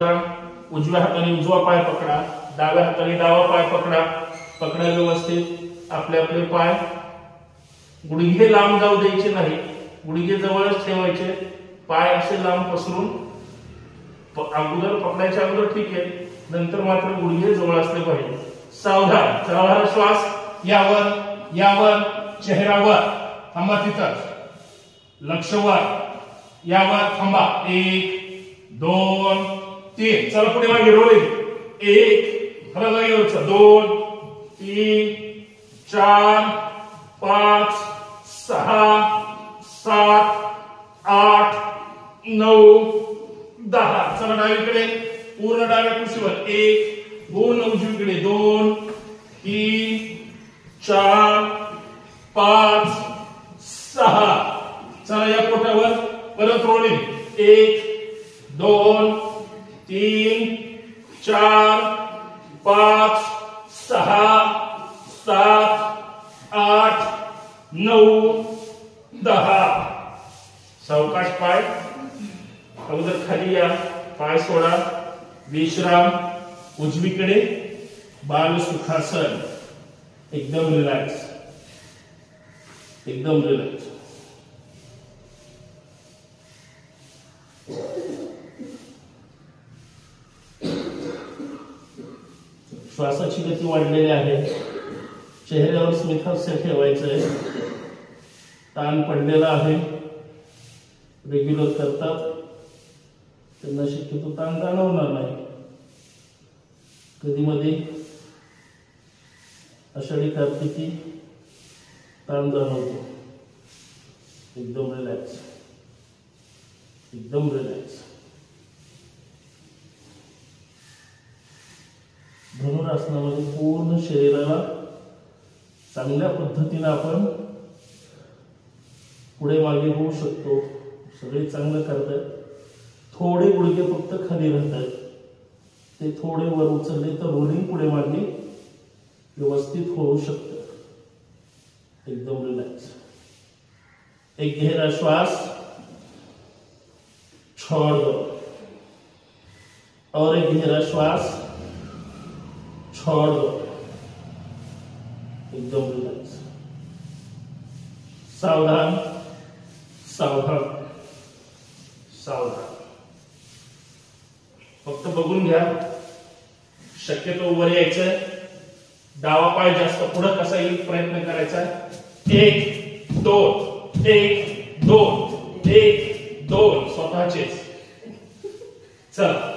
उजव्या हाताने उजवा पाय पकडा, डाव्या हाताने डावा पाय पकडा, पकडा व्यवस्थित आपले आपले पाय. गुडघे लांब जाऊ द्यायचे नाही, गुडघे जवळच ठेवायचे. पाय असे लांब पसरून अगोदर पकडायच्या अगोदर ठीक आहे, नंतर मात्र गुडघे जवळ असले पाहिजे. सावधान. सावधान श्वास. यावर यावर चेहऱ्यावर थांबा, तिथंच लक्ष वर. यावर थांबा. 1 2 3. चला पुढे मागे रोलिंग. 1 खरं जागेवरचं 2 3 4 5 6 7 8 9 10. चला डावीकडे पूर्ण डाव्या कुशीवर 1 पूर्ण उजवीकडे 2 3 4 5 6. चला या पोटावर परत रोलिंग. 1 2 3 4 5 6 7 8 9 10. सावकाश पाय अगोदर खाली या, पाय सोडा, विश्राम. उजवीकडे बाल सुखासन. एकदम रिलॅक्स, एकदम रिलॅक्स. श्वासाची गती वाढलेली आहे. चेहऱ्यावर स्मितहास्य ठेवायचंय. ताण पडलेला आहे. रेग्युलर करतात त्यांना शक्यतो ताण जाणवणार नाही. कधी मध्ये आषाढी कार्तिकी ताण जाणवतो. एकदम रिलॅक्स, एकदम रिलॅक्स. धनुरासनामध्ये पूर्ण शरीराला चांगल्या पद्धतीने आपण पुढे मागे होऊ शकतो. सगळे चांगलं करतात. थोडे गुडघे फक्त खाली राहतात, ते थोडे वर उचलले तर रोलिंग पुढे मागे व्यवस्थित होऊ शकतं. एकदम रिलॅक्स. एक गहरा श्वास, छोड़ दो, और एक गहरा श्वास, छोड़ दो. एकदम रिलॅक्स. सावधान सावधान सावधान. फक्त बघून घ्या. शक्यतो वर यायचं. डावा पाय जास्त पुढे कसा येईल प्रयत्न करायचा. 1 2 1 2 1 2. स्वतःचेच. चला